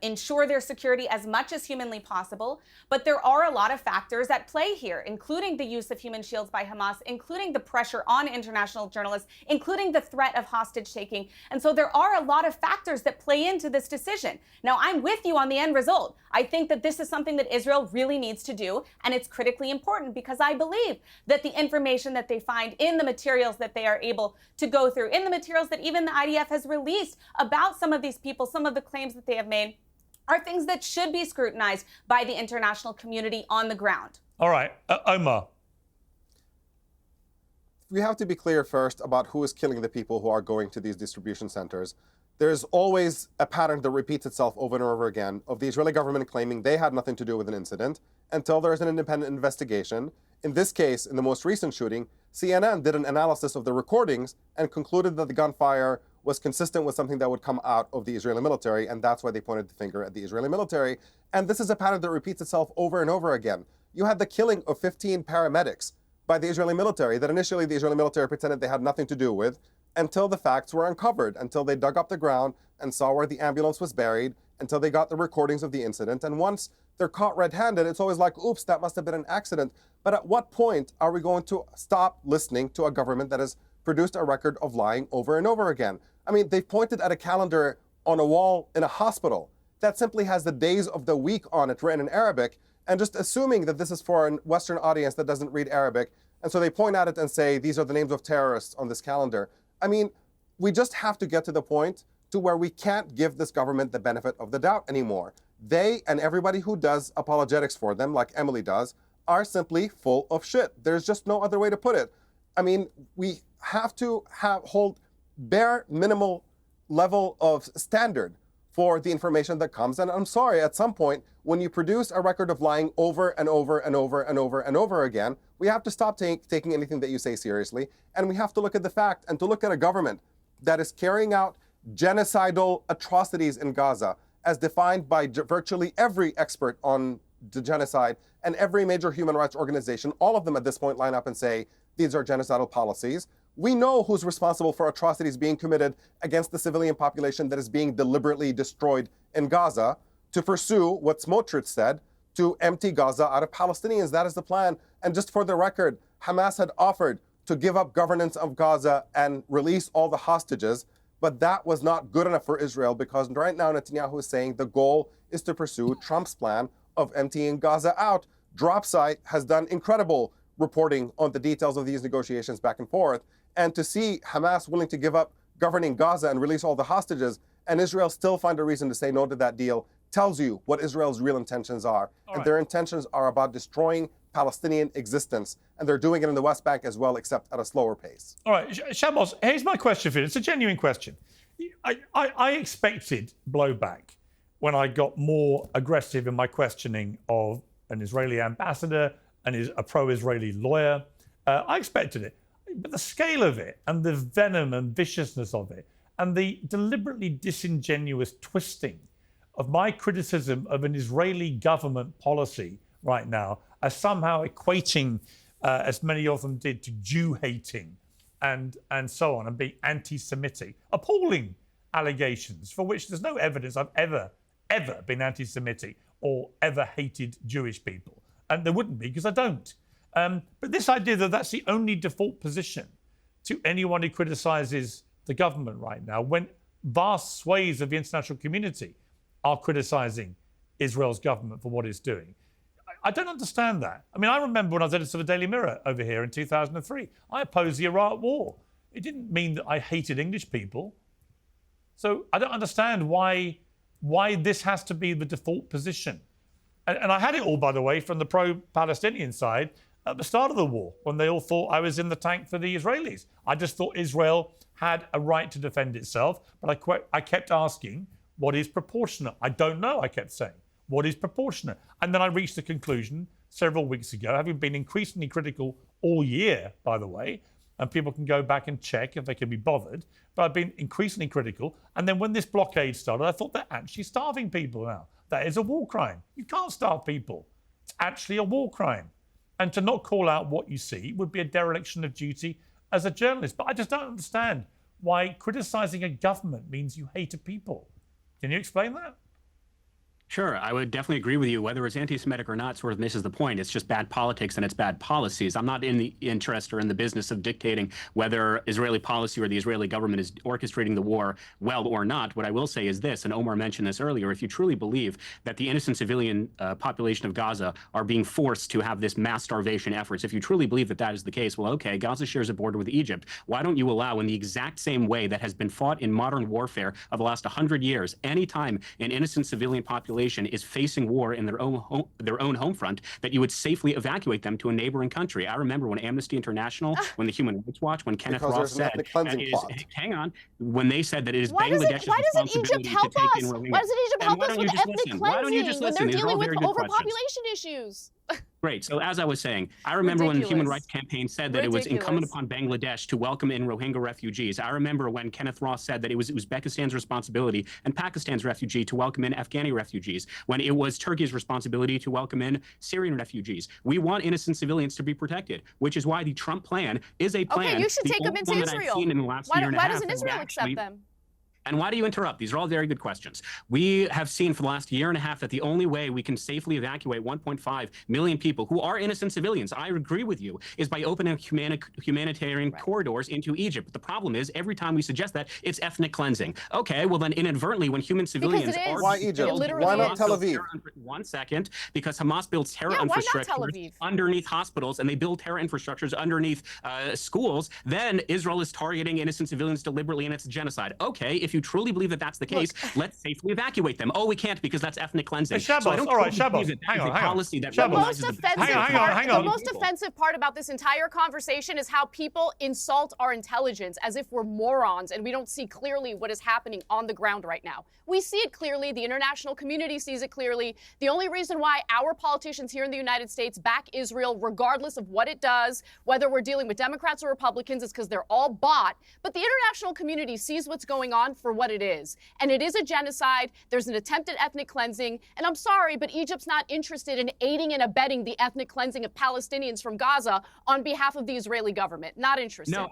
ensure their security as much as humanly possible. But there are a lot of factors at play here, including the use of human shields by Hamas, including the pressure on international journalists, including the threat of hostage taking. And so there are a lot of factors that play into this decision. Now, I'm with you on the end result. I think that this is something that Israel really needs to do, and it's critically important because I believe that the information that they find in the materials that they are able to go through, in the materials that even the IDF has released about some of these people, some of the claims that they have made, are things that should be scrutinized by the international community on the ground. All right, Omar. We have to be clear first about who is killing the people who are going to these distribution centers. There's always a pattern that repeats itself over and over again of the Israeli government claiming they had nothing to do with an incident until there's an independent investigation. In this case, in the most recent shooting, CNN did an analysis of the recordings and concluded that the gunfire was consistent with something that would come out of the Israeli military, and that's why they pointed the finger at the Israeli military. And this is a pattern that repeats itself over and over again. You had the killing of 15 paramedics by the Israeli military that initially the Israeli military pretended they had nothing to do with, until the facts were uncovered, until they dug up the ground and saw where the ambulance was buried, until they got the recordings of the incident. And once they're caught red-handed, it's always like, oops, that must have been an accident. But at what point are we going to stop listening to a government that has produced a record of lying over and over again? I mean, they've pointed at a calendar on a wall in a hospital that simply has the days of the week on it written in Arabic, and just assuming that this is for a Western audience that doesn't read Arabic. And so they point at it and say, these are the names of terrorists on this calendar. I mean, we just have to get to the point to where we can't give this government the benefit of the doubt anymore. They and everybody who does apologetics for them, like Emily does, are simply full of shit. There's just no other way to put it. I mean, we have to hold bare minimal level of standard for the information that comes. And I'm sorry, at some point, when you produce a record of lying over and over and over and over and over again, we have to stop taking anything that you say seriously. And we have to look at the fact and to look at a government that is carrying out genocidal atrocities in Gaza, as defined by virtually every expert on the genocide and every major human rights organization. All of them at this point line up and say, these are genocidal policies. We know who's responsible for atrocities being committed against the civilian population that is being deliberately destroyed in Gaza, to pursue what Smotrich said, to empty Gaza out of Palestinians. That is the plan. And just for the record, Hamas had offered to give up governance of Gaza and release all the hostages, but that was not good enough for Israel, because right now Netanyahu is saying the goal is to pursue Trump's plan of emptying Gaza out. Dropsite has done incredible reporting on the details of these negotiations back and forth. And to see Hamas willing to give up governing Gaza and release all the hostages, and Israel still find a reason to say no to that deal, tells you what Israel's real intentions are. And their intentions are about destroying Palestinian existence. And they're doing it in the West Bank as well, except at a slower pace. All right, Shabbos, here's my question for you. It's a genuine question. I expected blowback when I got more aggressive in my questioning of an Israeli ambassador and a pro-Israeli lawyer. I expected it. But the scale of it and the venom and viciousness of it and the deliberately disingenuous twisting of my criticism of an Israeli government policy right now as somehow equating, as many of them did, to Jew-hating and so on, and being anti-Semitic. Appalling allegations for which there's no evidence I've ever been anti-Semitic or ever hated Jewish people. And there wouldn't be, because I don't. But this idea that that's the only default position to anyone who criticizes the government right now, when vast swathes of the international community are criticizing Israel's government for what it's doing. I don't understand that. I mean, I remember when I was editor of the Daily Mirror over here in 2003, I opposed the Iraq War. It didn't mean that I hated English people. So I don't understand why this has to be the default position. And I had it all, by the way, from the pro-Palestinian side at the start of the war, when they all thought I was in the tank for the Israelis. I just thought Israel had a right to defend itself, but I kept asking, what is proportionate? I don't know, I kept saying. What is proportionate? And then I reached the conclusion several weeks ago, having been increasingly critical all year, by the way, and people can go back and check if they can be bothered, but I've been increasingly critical. And then when this blockade started, I thought they're actually starving people now. That is a war crime. You can't starve people. It's actually a war crime. And to not call out what you see would be a dereliction of duty as a journalist. But I just don't understand why criticizing a government means you hate a people. Can you explain that? Sure, I would definitely agree with you. Whether it's anti-Semitic or not, sort of misses the point. It's just bad politics and it's bad policies. I'm not in the interest or in the business of dictating whether Israeli policy or the Israeli government is orchestrating the war well or not. What I will say is this, and Omar mentioned this earlier, if you truly believe that the innocent civilian population of Gaza are being forced to have this mass starvation efforts, if you truly believe that that is the case, well, okay, Gaza shares a border with Egypt. Why don't you allow, in the exact same way that has been fought in modern warfare of the last 100 years, anytime an innocent civilian population is facing war in their own home front, that you would safely evacuate them to a neighboring country? I remember when Amnesty International, when the Human Rights Watch, when Kenneth Ross said, hang on, when they said that it is Bangladesh's responsibility to take in Rohingya. Why doesn't Egypt help us with ethnic listen? Why don't you just cleansing when listen? they're dealing with overpopulation questions. issues? Great. So as I was saying, I remember when the Human Rights Campaign said that it was incumbent upon Bangladesh to welcome in Rohingya refugees. I remember when Kenneth Ross said that it was Uzbekistan's responsibility and Pakistan's refugee to welcome in Afghani refugees, when it was Turkey's responsibility to welcome in Syrian refugees. We want innocent civilians to be protected, which is why the Trump plan is a plan. Okay, you should take them into Israel. Why doesn't Israel accept them? And why do you interrupt? These are all very good questions. We have seen for the last year and a half that the only way we can safely evacuate 1.5 million people who are innocent civilians, I agree with you, is by opening humanitarian corridors into Egypt. But the problem is, every time we suggest that, it's ethnic cleansing. Okay, well then inadvertently, when human civilians are... Why Egypt? Why not Tel Aviv? 1 second, because Hamas builds terror infrastructure underneath hospitals, and they build terror infrastructures underneath schools, then Israel is targeting innocent civilians deliberately, and it's genocide. Okay, if you truly believe that that's the case, let's safely evacuate them. Oh, we can't because that's ethnic cleansing. Shabbos, so I don't all right, Shabbos, hang on. Policy that the most offensive part about this entire conversation is how people insult our intelligence as if we're morons and we don't see clearly what is happening on the ground right now. We see it clearly. The international community sees it clearly. The only reason why our politicians here in the United States back Israel, regardless of what it does, whether we're dealing with Democrats or Republicans, is because they're all bought. But the international community sees what's going on for what it is. And it is a genocide. There's an attempted ethnic cleansing. And I'm sorry, but Egypt's not interested in aiding and abetting the ethnic cleansing of Palestinians from Gaza on behalf of the Israeli government. Not interested. No,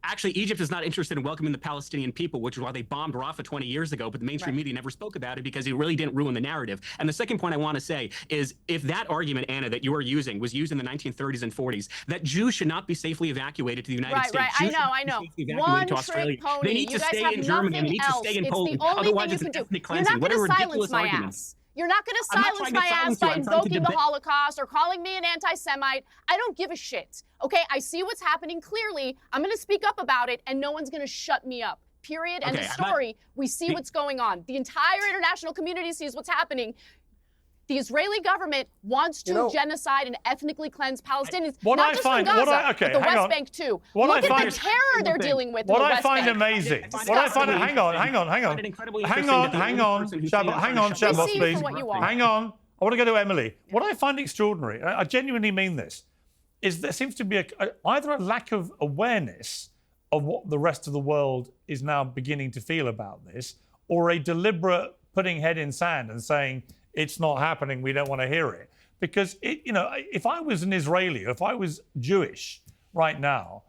actually, Egypt is not interested in welcoming the Palestinian people, which is why they bombed Rafah 20 years ago, but the mainstream media never spoke about it because it really didn't ruin the narrative. And the second point I want to say is, if that argument, Anna, that you are using was used in the 1930s and 40s, that Jews should not be safely evacuated to the United States. Right, I know. One trick pony. They need to stay in Germany, and they need to stay in Poland. Otherwise, it's an ethnic cleansing. What a ridiculous argument. You're not going to silence my ass by invoking the Holocaust or calling me an anti-Semite. I don't give a shit. Okay, I see what's happening clearly. I'm going to speak up about it, and no one's going to shut me up. Period. End of story. We see what's going on. The entire international community sees what's happening. The Israeli government wants to genocide and ethnically cleanse Palestinians, not just from Gaza, but the West Bank too. Look at the terror they're dealing with in the West Bank. Hang on, Shabbos, please. Hang on. I want to go to Emily. What I find extraordinary, I genuinely mean this, is there seems to be either a lack of awareness of what the rest of the world is now beginning to feel about this, or a deliberate putting head in sand and saying, it's not happening, we don't want to hear it. Because, if I was an Israeli, if I was Jewish right now,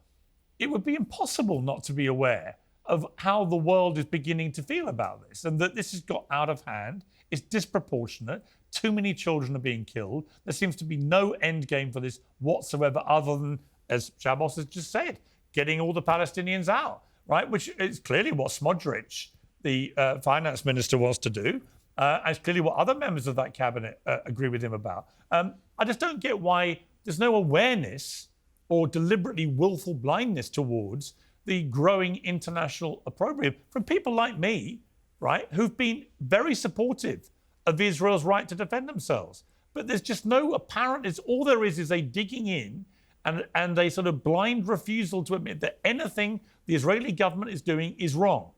it would be impossible not to be aware of how the world is beginning to feel about this, and that this has got out of hand, it's disproportionate, too many children are being killed, there seems to be no end game for this whatsoever other than, as Shabbos has just said, getting all the Palestinians out, right? Which is clearly what Smodrich, the finance minister, wants to do. And it's clearly what other members of that cabinet agree with him about. I just don't get why there's no awareness or deliberately willful blindness towards the growing international opprobrium from people like me, right, who've been very supportive of Israel's right to defend themselves. But there's just no apparent, all there is a digging in and a sort of blind refusal to admit that anything the Israeli government is doing is wrong,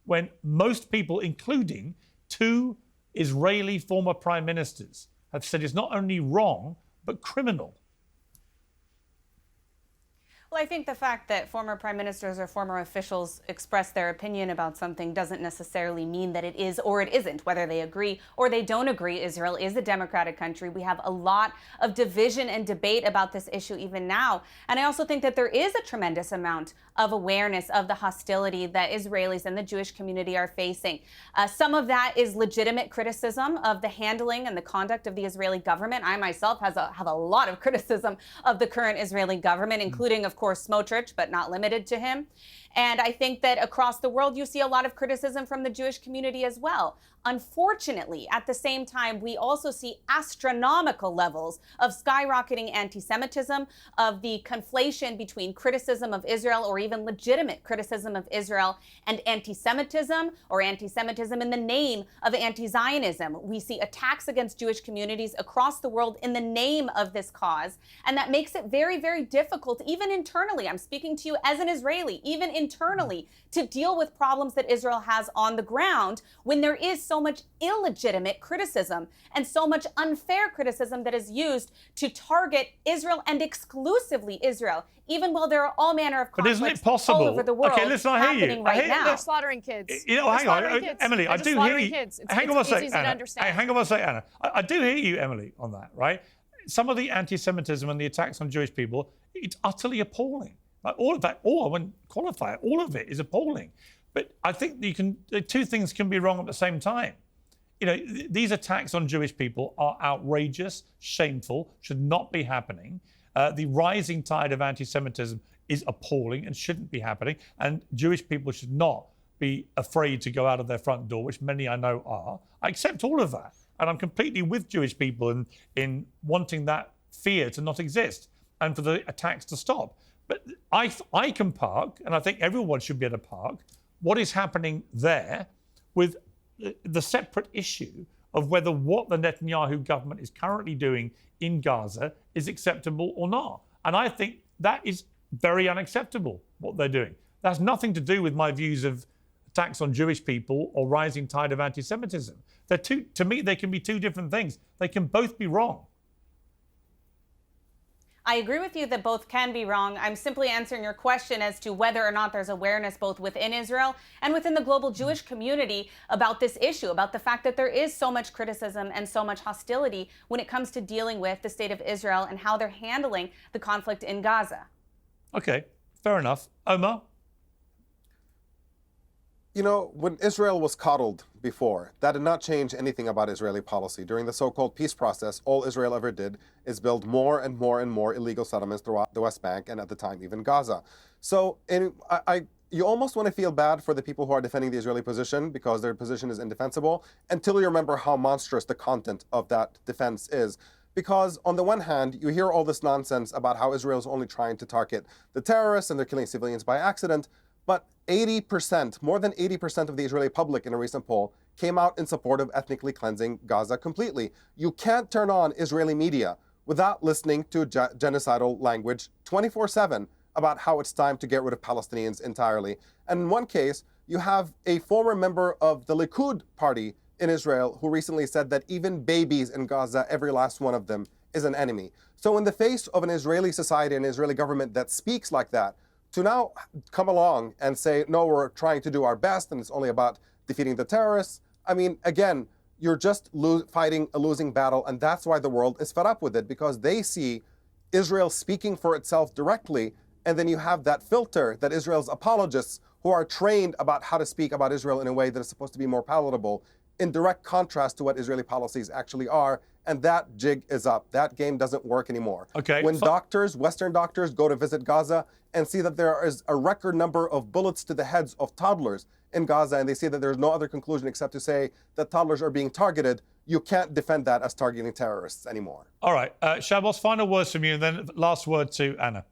when most people, including two Israeli former prime ministers, have said it's not only wrong, but criminal. Well, I think the fact that former prime ministers or former officials express their opinion about something doesn't necessarily mean that it is or it isn't, whether they agree or they don't agree. Israel is a democratic country. We have a lot of division and debate about this issue even now. And I also think that there is a tremendous amount of awareness of the hostility that Israelis and the Jewish community are facing. Some of that is legitimate criticism of the handling and the conduct of the Israeli government. I myself have a lot of criticism of the current Israeli government, including, of course, Smotrich, but not limited to him. And I think that across the world, you see a lot of criticism from the Jewish community as well. Unfortunately, at the same time, we also see astronomical levels of skyrocketing anti-Semitism, of the conflation between criticism of Israel or even legitimate criticism of Israel and anti-Semitism, or anti-Semitism in the name of anti-Zionism. We see attacks against Jewish communities across the world in the name of this cause. And that makes it very, very difficult, even internally. I'm speaking to you as an Israeli, even internally, to deal with problems that Israel has on the ground when there is so much illegitimate criticism and so much unfair criticism that is used to target Israel and exclusively Israel, even while there are all manner of conflicts all over the world. Okay, listen, I hear you. Right now. They're slaughtering kids. Hang on, Emily, I do hear you. Hang on one second, Anna. I do hear you, Emily, on that, right? Some of the anti-Semitism and the attacks on Jewish people, it's utterly appalling. Like all of that, I wouldn't qualify it, all of it is appalling. But I think the two things can be wrong at the same time. You know, these attacks on Jewish people are outrageous, shameful, should not be happening. The rising tide of anti-Semitism is appalling and shouldn't be happening. And Jewish people should not be afraid to go out of their front door, which many I know are. I accept all of that. And I'm completely with Jewish people in wanting that fear to not exist and for the attacks to stop. But I can park, and I think everyone should be able to park, what is happening there with the separate issue of whether what the Netanyahu government is currently doing in Gaza is acceptable or not. And I think that is very unacceptable, what they're doing. That has nothing to do with my views of attacks on Jewish people or rising tide of anti-Semitism. To me, they can be two different things. They can both be wrong. I agree with you that both can be wrong. I'm simply answering your question as to whether or not there's awareness both within Israel and within the global Jewish community about this issue, about the fact that there is so much criticism and so much hostility when it comes to dealing with the state of Israel and how they're handling the conflict in Gaza. Okay, fair enough. Omar? You know, when Israel was coddled before, that did not change anything about Israeli policy. During the so-called peace process, all Israel ever did is build more and more and more illegal settlements throughout the West Bank and at the time even Gaza. So you almost want to feel bad for the people who are defending the Israeli position because their position is indefensible until you remember how monstrous the content of that defense is. Because on the one hand, you hear all this nonsense about how Israel is only trying to target the terrorists and they're killing civilians by accident. But 80%, more than 80% of the Israeli public in a recent poll came out in support of ethnically cleansing Gaza completely. You can't turn on Israeli media without listening to genocidal language 24/7 about how it's time to get rid of Palestinians entirely. And in one case, you have a former member of the Likud party in Israel who recently said that even babies in Gaza, every last one of them, is an enemy. So in the face of an Israeli society and Israeli government that speaks like that, to now come along and say, no, we're trying to do our best and it's only about defeating the terrorists. I mean, again, you're just fighting a losing battle. And that's why the world is fed up with it, because they see Israel speaking for itself directly. And then you have that filter that Israel's apologists, who are trained about how to speak about Israel in a way that is supposed to be more palatable, in direct contrast to what Israeli policies actually are. And that jig is up. That game doesn't work anymore. Okay. When doctors, Western doctors, go to visit Gaza and see that there is a record number of bullets to the heads of toddlers in Gaza, and they see that there's no other conclusion except to say that toddlers are being targeted, you can't defend that as targeting terrorists anymore. All right. Shabbos, final words from you, and then last word to Ana.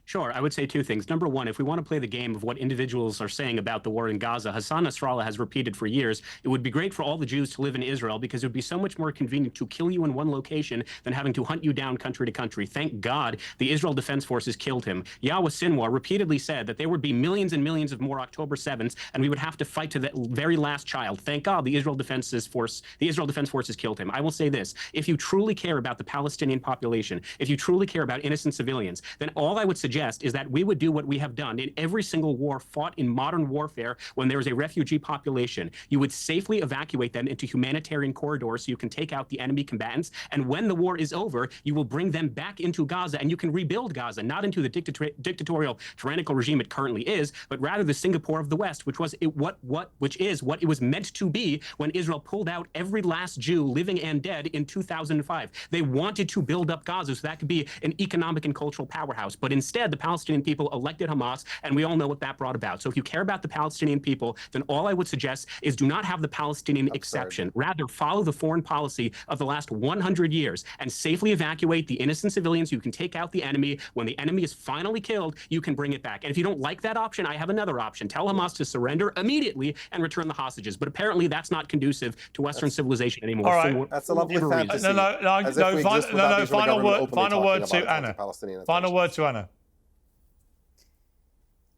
Sure. I would say two things. Number one, if we want to play the game of what individuals are saying about the war in Gaza, Hassan Nasrallah has repeated for years, it would be great for all the Jews to live in Israel because it would be so much more convenient to kill you in one location than having to hunt you down country to country. Thank God the Israel Defense Forces killed him. Yahweh Sinwar repeatedly said that there would be millions and millions of more October 7th, and we would have to fight to the very last child. Thank God the Israel Defense Forces killed him. I will say this. If you truly care about the Palestinian population, if you truly care about innocent civilians, then all I would suggest is that we would do what we have done in every single war fought in modern warfare when there is a refugee population. You would safely evacuate them into humanitarian corridors so you can take out the enemy combatants. And when the war is over, you will bring them back into Gaza and you can rebuild Gaza, not into the dictatorial, tyrannical regime it currently is, but rather the Singapore of the West, which is what it was meant to be when Israel pulled out every last Jew, living and dead, in 2005. They wanted to build up Gaza so that could be an economic and cultural powerhouse. But instead, the Palestinian people elected Hamas, and we all know what that brought about. So if you care about the Palestinian people, then all I would suggest is do not have the Palestinian exception. Rather, follow the foreign policy of the last 100 years and safely evacuate the innocent civilians. You can take out the enemy. When the enemy is finally killed, you can bring it back. And if you don't like that option, I have another option. Tell Hamas to surrender immediately and return the hostages. But apparently that's not conducive to Western civilization anymore. All right. That's a lovely fantasy. Final word to Ana. Final word to Ana.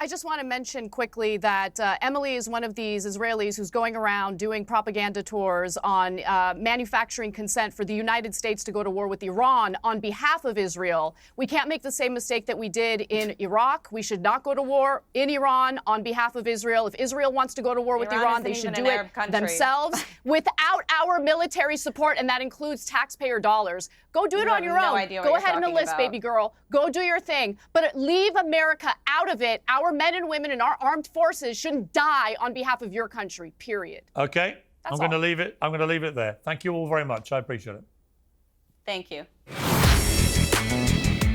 I just want to mention quickly that Emily is one of these Israelis who's going around doing propaganda tours on manufacturing consent for the United States to go to war with Iran on behalf of Israel. We can't make the same mistake that we did in Iraq. We should not go to war in Iran on behalf of Israel. If Israel wants to go to war with Iran, they should do it themselves without our military support, and that includes taxpayer dollars. Go do it on your own. Go ahead and enlist, baby girl. Go do your thing. But leave America out of it. Our our men and women in our armed forces shouldn't die on behalf of your country, period. Okay, That's I'm going to all. leave it. I'm going to leave it there. Thank you all very much. I appreciate it. Thank you.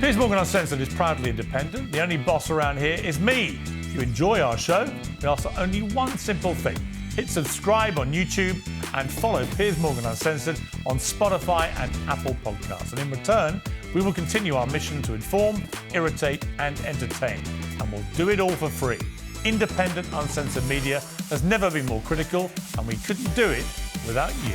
Piers Morgan Uncensored is proudly independent. The only boss around here is me. If you enjoy our show, we ask for only one simple thing. Hit subscribe on YouTube and follow Piers Morgan Uncensored on Spotify and Apple Podcasts. And in return, we will continue our mission to inform, irritate and entertain. And we'll do it all for free. Independent, uncensored media has never been more critical, and we couldn't do it without you.